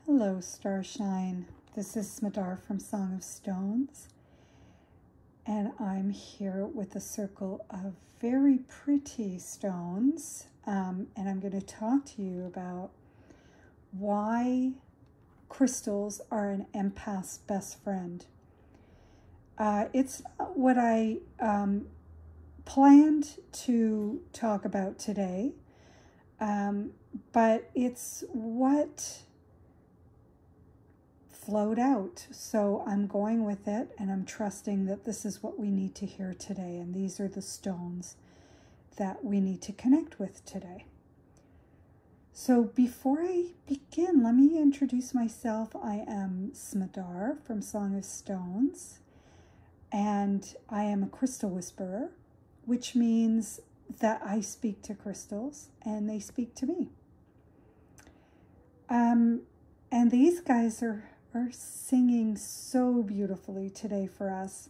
Hello, Starshine. This is Smadar from Song of Stones, and I'm here with a circle of very pretty stones, and I'm going to talk to you about why crystals are an empath's best friend. It's not what I planned to talk about today, but it's what flowed out. So I'm going with it, and I'm trusting that this is what we need to hear today. And these are the stones that we need to connect with today. So before I begin, let me introduce myself. I am Smadar from Song of Stones, and I am a crystal whisperer, which means that I speak to crystals and they speak to me. And these guys are singing so beautifully today for us.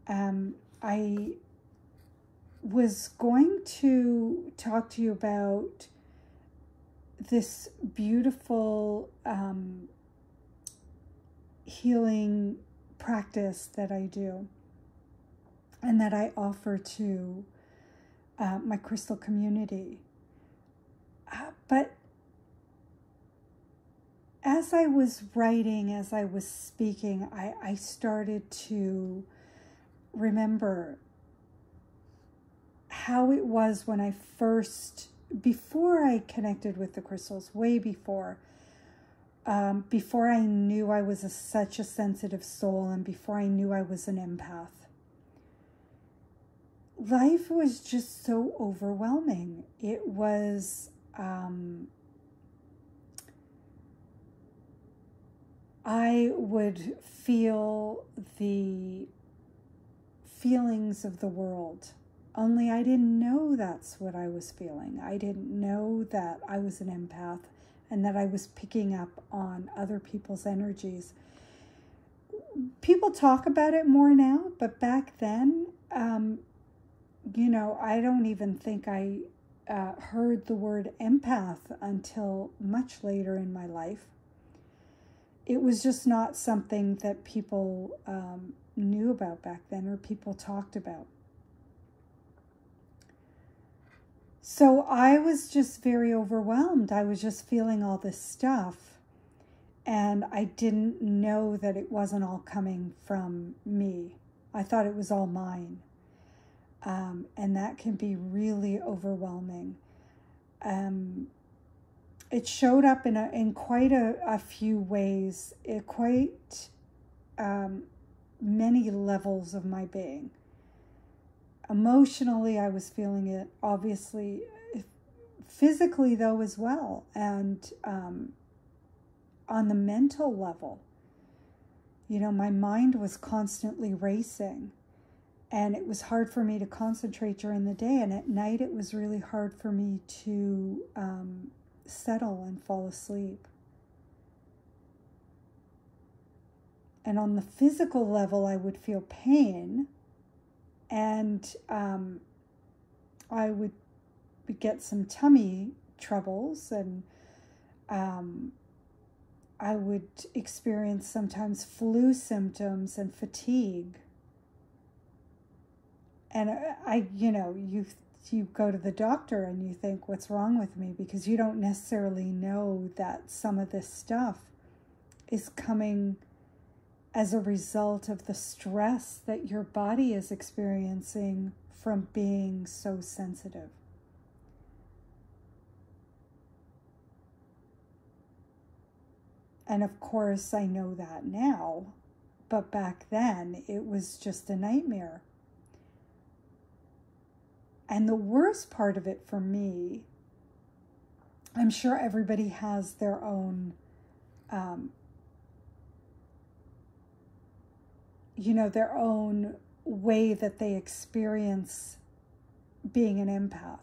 I was going to talk to you about this beautiful healing practice that I do and that I offer to my crystal community. But as I was writing, as I was speaking, I started to remember how it was when I first, before I connected with the crystals, way before I knew I was such a sensitive soul and before I knew I was an empath. Life was just so overwhelming. It was, I would feel the feelings of the world, only I didn't know that's what I was feeling. I didn't know that I was an empath and that I was picking up on other people's energies. People talk about it more now, but back then, I don't even think I heard the word empath until much later in my life. It was just not something that people knew about back then or people talked about. So I was just very overwhelmed. I was just feeling all this stuff, and I didn't know that it wasn't all coming from me. I thought it was all mine. And that can be really overwhelming. It showed up in quite a few ways, many levels of my being. Emotionally, I was feeling it, obviously, physically though as well, and on the mental level. My mind was constantly racing, and it was hard for me to concentrate during the day, and at night it was really hard for me to settle and fall asleep. And on the physical level, I would feel pain, and I would get some tummy troubles, and I would experience sometimes flu symptoms and fatigue. And you go to the doctor and you think, what's wrong with me? Because you don't necessarily know that some of this stuff is coming as a result of the stress that your body is experiencing from being so sensitive. And of course, I know that now, but back then it was just a nightmare. And the worst part of it for me, I'm sure everybody has their own, their own way that they experience being an empath.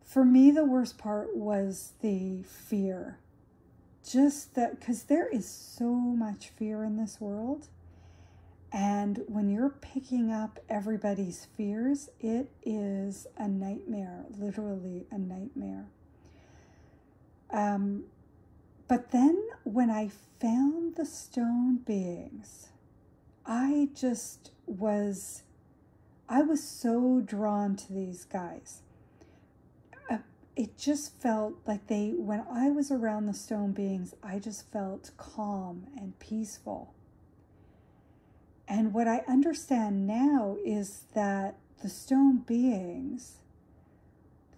For me, the worst part was the fear. Just that, because there is so much fear in this world. And when you're picking up everybody's fears, it is a nightmare, literally a nightmare. But then when I found the stone beings, I was so drawn to these guys. It just felt like when I was around the stone beings, I just felt calm and peaceful. And what I understand now is that the stone beings,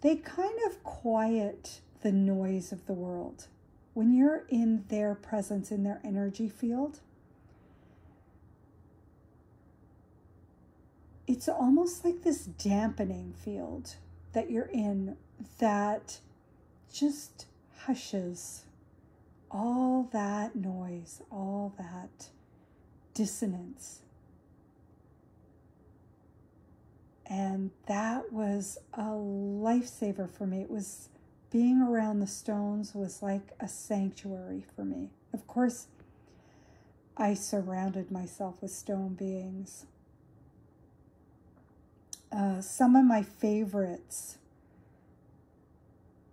they kind of quiet the noise of the world. When you're in their presence, in their energy field, it's almost like this dampening field that you're in that just hushes all that noise, all that dissonance. And that was a lifesaver for me. It was being around the stones was like a sanctuary for me. Of course, I surrounded myself with stone beings. Some of my favorites,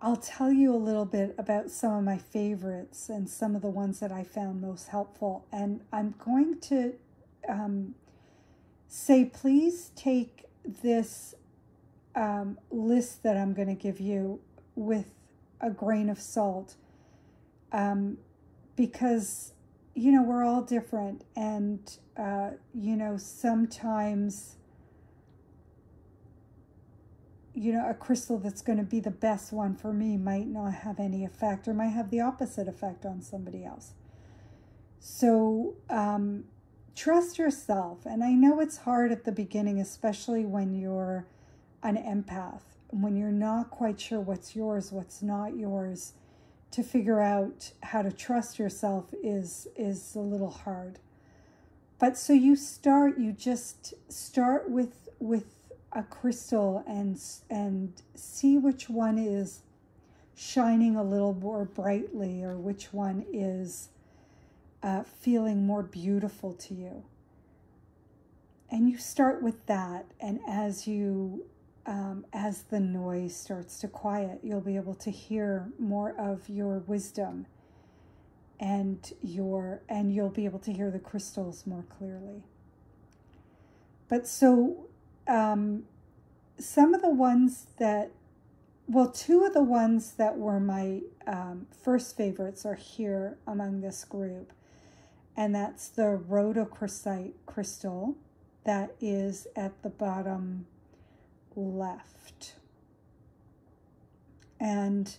I'll tell you a little bit about some of my favorites and some of the ones that I found most helpful. And I'm going to say, please take this list that I'm going to give you with a grain of salt, because, we're all different. And, sometimes, a crystal that's going to be the best one for me might not have any effect, or might have the opposite effect on somebody else. So trust yourself. And I know it's hard at the beginning, especially when you're an empath, when you're not quite sure what's yours, what's not yours. To figure out how to trust yourself is a little hard. But so you just start with a crystal and see which one is shining a little more brightly, or which one is feeling more beautiful to you. And you start with that, and as the noise starts to quiet, you'll be able to hear more of your wisdom, and you'll be able to hear the crystals more clearly. But so some of the ones two of the ones that were my first favorites are here among this group. And that's the rhodochrosite crystal that is at the bottom left. And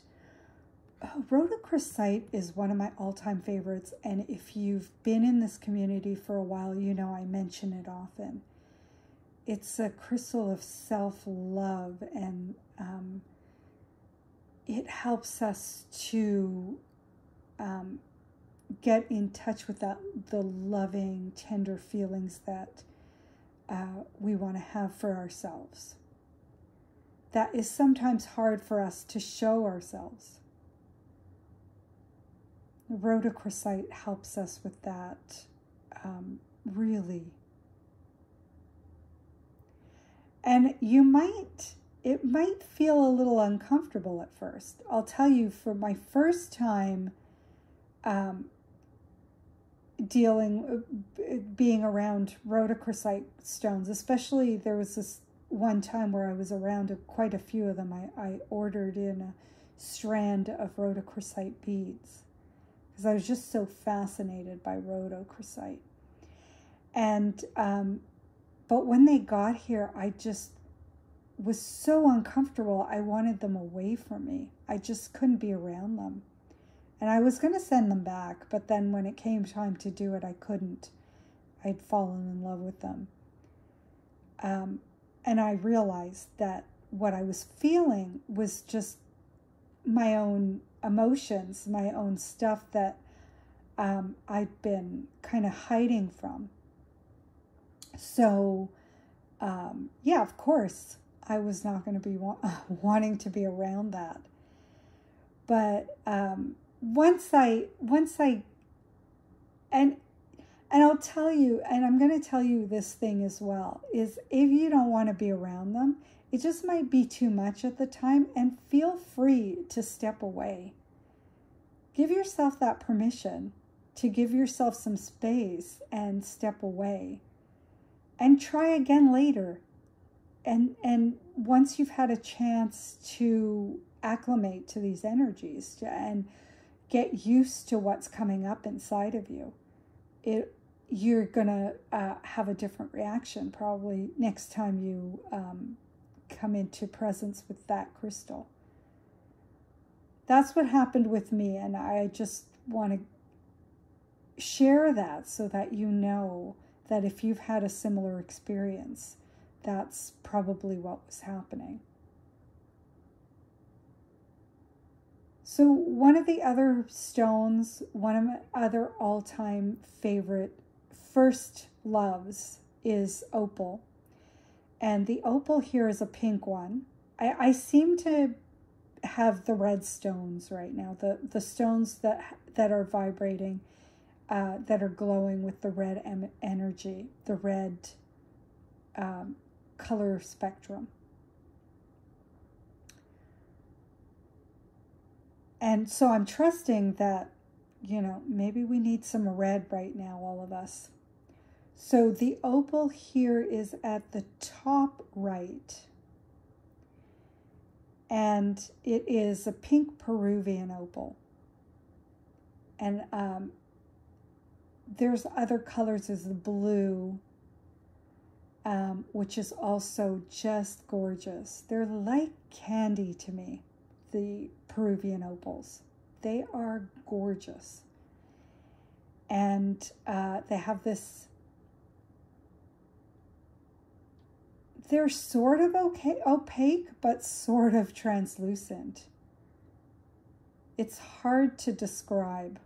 rhodochrosite is one of my all-time favorites. And if you've been in this community for a while, I mention it often. It's a crystal of self-love, and it helps us to get in touch with the loving, tender feelings that we want to have for ourselves. That is sometimes hard for us to show ourselves. Rhodochrosite helps us with that, really. And it might feel a little uncomfortable at first. I'll tell you, for my first time being around rhodochrosite stones, especially there was this one time where I was around quite a few of them. I ordered in a strand of rhodochrosite beads because I was just so fascinated by rhodochrosite. And but when they got here, I just was so uncomfortable. I wanted them away from me. I just couldn't be around them. And I was going to send them back, but then when it came time to do it, I couldn't. I'd fallen in love with them. And I realized that what I was feeling was just my own emotions, my own stuff that I'd been kind of hiding from. So, yeah, of course, I was not going to be wanting to be around that. But once I and I'll tell you, and I'm going to tell you this thing as well, is if you don't want to be around them, it just might be too much at the time, and feel free to step away. Give yourself that permission to give yourself some space and step away and try again later. And once you've had a chance to acclimate to these energies and get used to what's coming up inside of you, you're gonna have a different reaction probably next time you come into presence with that crystal. That's what happened with me, and I just want to share that so that you know that if you've had a similar experience, that's probably what was happening. So one of the other stones, one of my other all-time favorite first loves is opal. And the opal here is a pink one. I seem to have the red stones right now, the stones that are vibrating, that are glowing with the red energy, the red color spectrum. And so I'm trusting that, maybe we need some red right now, all of us. So the opal here is at the top right. And it is a pink Peruvian opal. And there's other colors as the blue, which is also just gorgeous. They're like candy to me, the Peruvian opals. They are gorgeous. And they have this, they're sort of opaque, but sort of translucent. It's hard to describe,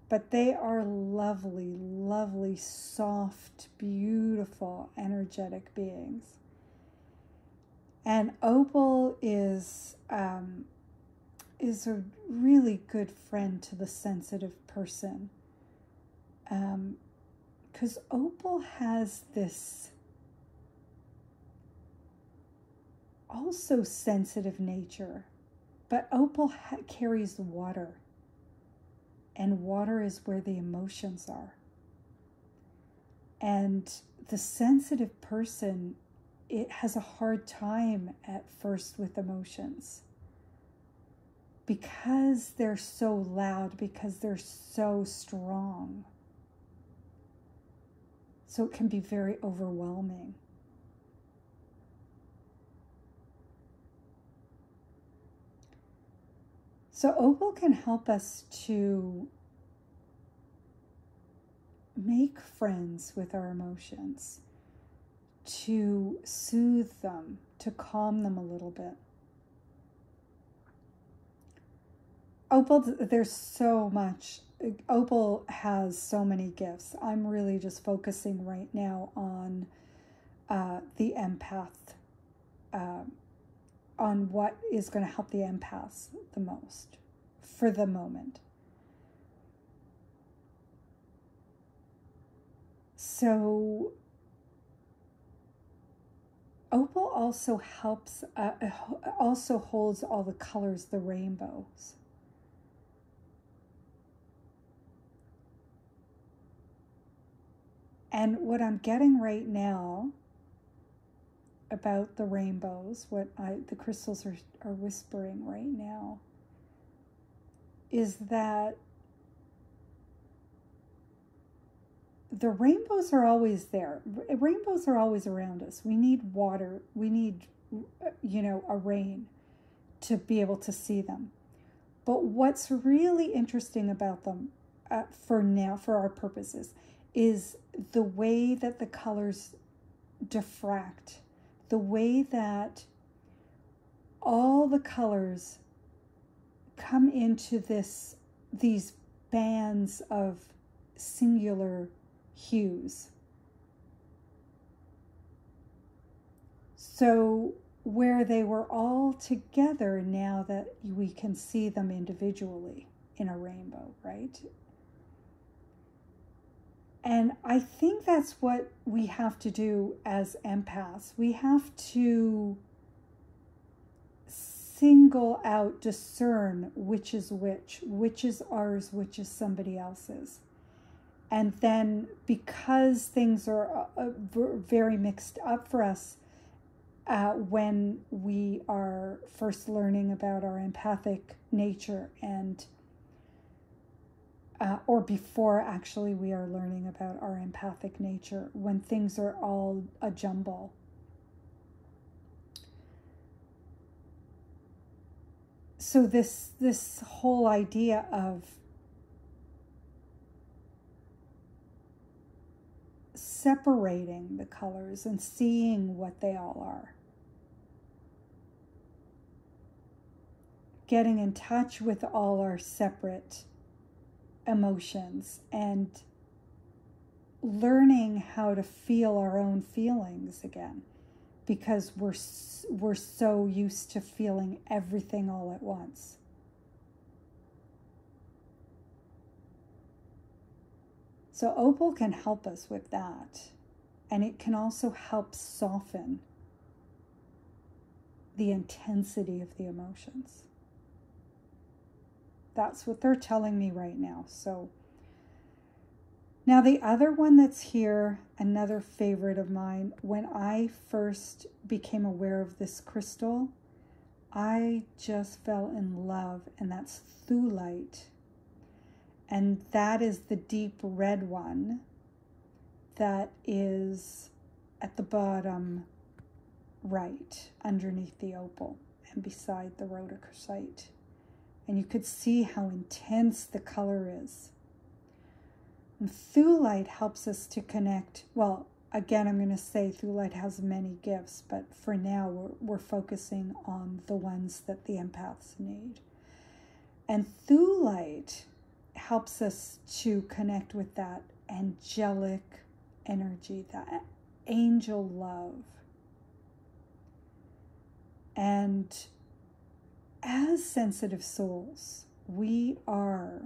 but they are lovely, lovely, soft, beautiful, energetic beings. And opal is a really good friend to the sensitive person, because opal has this also sensitive nature, but opal carries water, and water is where the emotions are. And the sensitive person, it has a hard time at first with emotions because they're so loud, because they're so strong. So it can be very overwhelming. So opal can help us to make friends with our emotions, to soothe them, to calm them a little bit. Opal, there's so much. Opal has so many gifts. I'm really just focusing right now on the empath, on what is going to help the empaths the most for the moment. So opal also helps, also holds all the colors, the rainbows. And what I'm getting right now about the rainbows, what the crystals are whispering right now, is that the rainbows are always there. Rainbows are always around us. We need water. We need, a rain to be able to see them. But what's really interesting about them, for now, for our purposes, is the way that the colors diffract, the way that all the colors come into these bands of singular hues. So where they were all together, now that we can see them individually in a rainbow, right? And I think that's what we have to do as empaths. We have to single out, discern which is ours, which is somebody else's. And then because things are very mixed up for us when we are first learning about our empathic nature, and or before actually we are learning about our empathic nature, when things are all a jumble. So this whole idea of separating the colors and seeing what they all are, getting in touch with all our separate emotions, and learning how to feel our own feelings again, because we're so used to feeling everything all at once. So opal can help us with that, and it can also help soften the intensity of the emotions. That's what they're telling me right now. So now the other one that's here, another favorite of mine, when I first became aware of this crystal, I just fell in love, and that's thulite. And that is the deep red one that is at the bottom right, underneath the opal and beside the rhodochrosite. And you could see how intense the color is. And thulite helps us to connect. Well, again, I'm going to say thulite has many gifts, but for now we're focusing on the ones that the empaths need. And thulite helps us to connect with that angelic energy, that angel love. And as sensitive souls, we are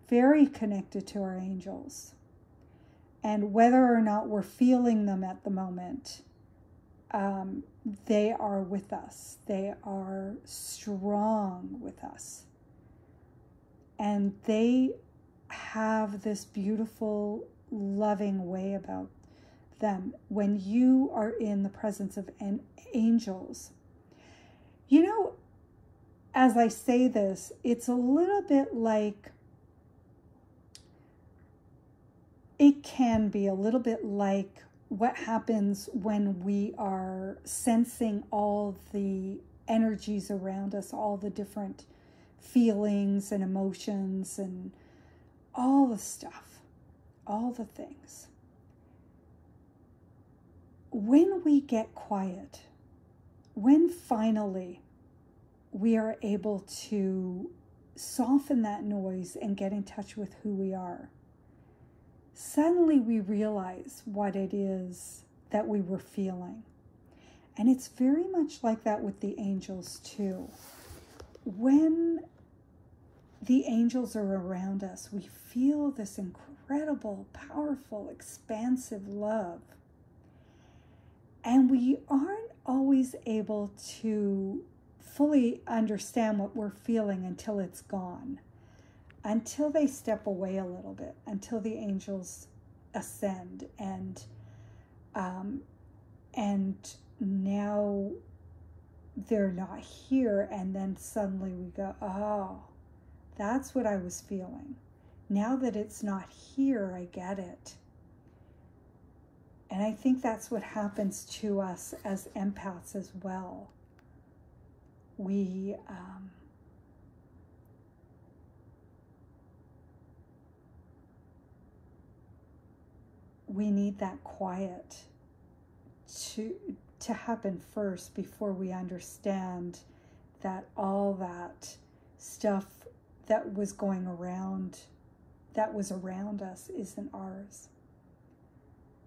very connected to our angels. And whether or not we're feeling them at the moment, they are with us. They are strong with us. And they have this beautiful, loving way about them. When you are in the presence of angels, you know, as I say this, it's a little bit like, it can be a little bit like what happens when we are sensing all the energies around us, all the different feelings and emotions and all the stuff, all the things. When we get quiet, when finally we are able to soften that noise and get in touch with who we are, suddenly we realize what it is that we were feeling. And it's very much like that with the angels too. When the angels are around us, we feel this incredible, powerful, expansive love. And we aren't always able to fully understand what we're feeling until it's gone, until they step away a little bit, until the angels ascend, and now they're not here, and then suddenly we go, oh, that's what I was feeling. Now that it's not here, I get it. And I think that's what happens to us as empaths as well. We need that quiet to happen first before we understand that all that stuff that was going around, that was around us, isn't ours.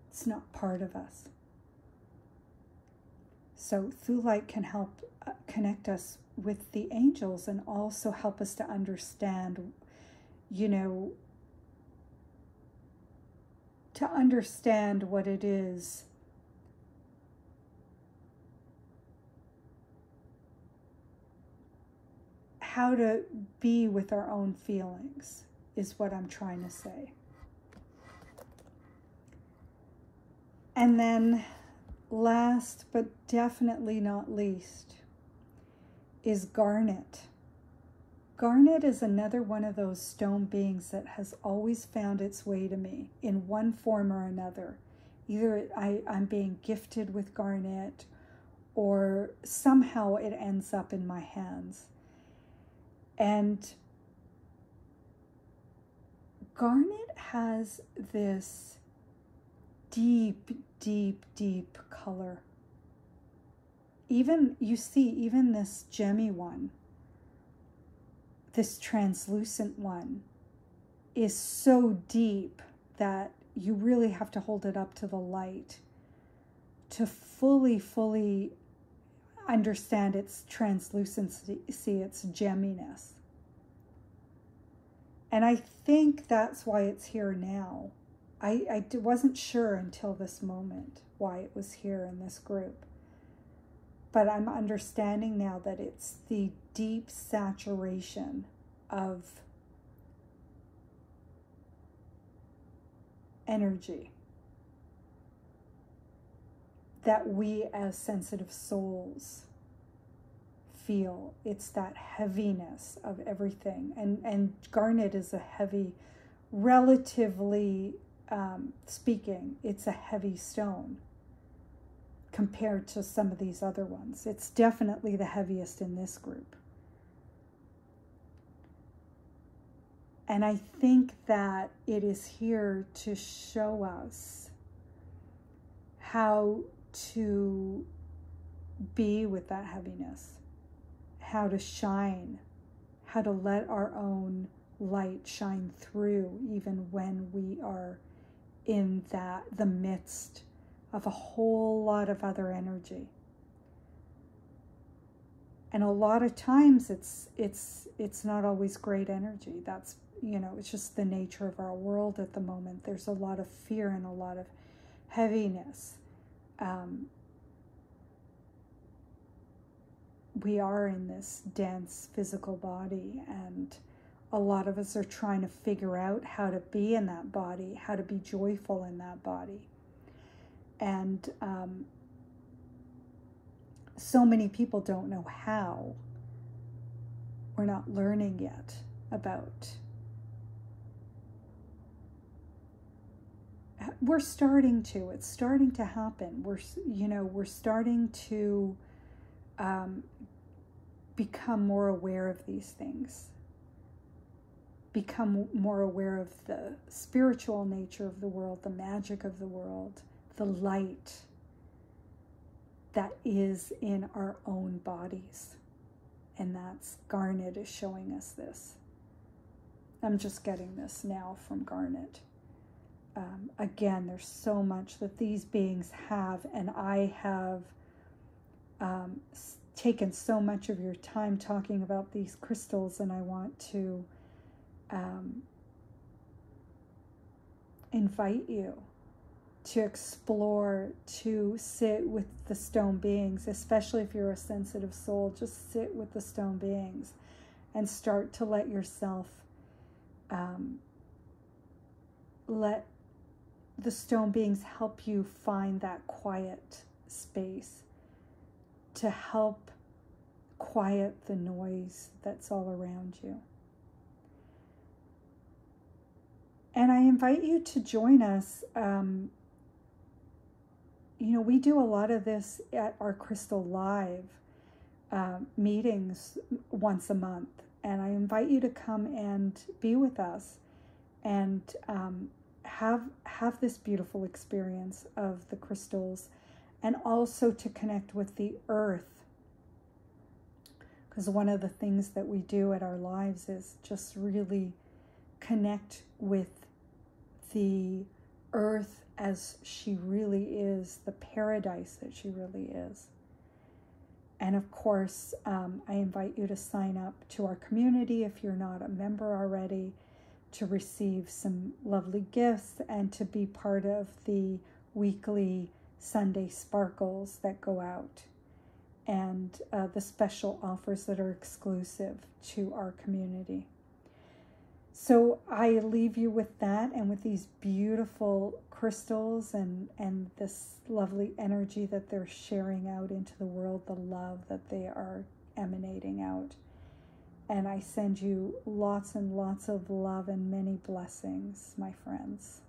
It's not part of us. So thulite can help connect us with the angels and also help us to understand, to understand what it is how to be with our own feelings is what I'm trying to say. And then last but definitely not least is garnet. Garnet is another one of those stone beings that has always found its way to me in one form or another. Either I'm being gifted with garnet, or somehow it ends up in my hands. And garnet has this deep, deep, deep color. Even, you see, even this gemmy one, this translucent one, is so deep that you really have to hold it up to the light to fully understand its translucency, its gemminess. And I think that's why it's here now. I wasn't sure until this moment why it was here in this group. But I'm understanding now that it's the deep saturation of energy that we as sensitive souls feel. It's that heaviness of everything. And garnet is a heavy, relatively speaking, it's a heavy stone compared to some of these other ones. It's definitely the heaviest in this group. And I think that it is here to show us how to be with that heaviness, how to shine, how to let our own light shine through even when we are in the midst of a whole lot of other energy. And a lot of times it's not always great energy. That's, it's just the nature of our world at the moment. There's a lot of fear and a lot of heaviness. We are in this dense physical body, and a lot of us are trying to figure out how to be in that body, how to be joyful in that body. And so many people don't know how. We're not learning yet about. We're starting to. It's starting to happen. We're starting to become more aware of these things. Become more aware of the spiritual nature of the world, the magic of the world, the light that is in our own bodies. And that's garnet is showing us this. I'm just getting this now from garnet. Again, there's so much that these beings have, and I have taken so much of your time talking about these crystals, and I want to invite you to explore, to sit with the stone beings, especially if you're a sensitive soul. Just sit with the stone beings and start to let yourself let the stone beings help you find that quiet space to help quiet the noise that's all around you. And I invite you to join us. We do a lot of this at our Crystal Live meetings once a month. And I invite you to come and be with us and have this beautiful experience of the crystals, and also to connect with the earth. Because one of the things that we do at our lives is just really connect with the earth as she really is, the paradise that she really is. And of course, I invite you to sign up to our community if you're not a member already, to receive some lovely gifts and to be part of the weekly Sunday sparkles that go out. and the special offers that are exclusive to our community. So I leave you with that and with these beautiful crystals and this lovely energy that they're sharing out into the world, the love that they are emanating out. And I send you lots and lots of love and many blessings, my friends.